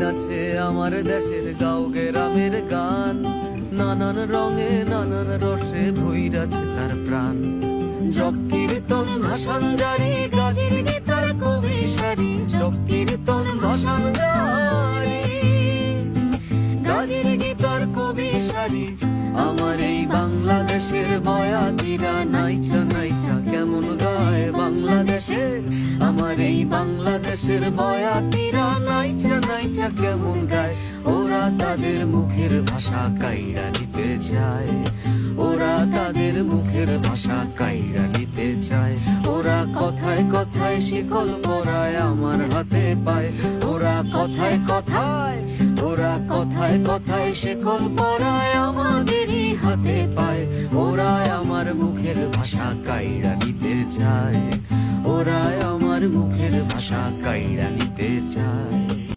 নাচে আমার দেশের গাঁও গ্রামের গান, নানান রঙে নানান রসে ভৈরাছে তার প্রাণ। জপ কীর্তন ভাসান জারি, গাজীর গীতার কবি সারি। জপ কীর্তন ভাসান জারি, গাজীর গীতার কবি সারি। আমার এই বাংলাদেশের বয়াতিরা নাইচা নাইচা কেমন গায় বাংলাদেশের। আমার এই বাংলাদেশের বয়াতিরা নাইচা নাইচা কেমন গায়। ওরা তাদের মুখের ভাষা কাইড়া নিতে চায়, ওরা তাদের মুখের ভাষা কাইড়া নিতে চায়। ওরা কথায় কথায় শিকল পরায় আমার হাতে পায়। ওরা কথায় কথায়, ওরা কথায় কথায় শিকল পরায় আমাদেরই হাতে পায়। ওরা আমার মুখের ভাষা কাইড়া নিতে চায়, ওরা আমার মুখের ভাষা কাইড়া নিতে চায়।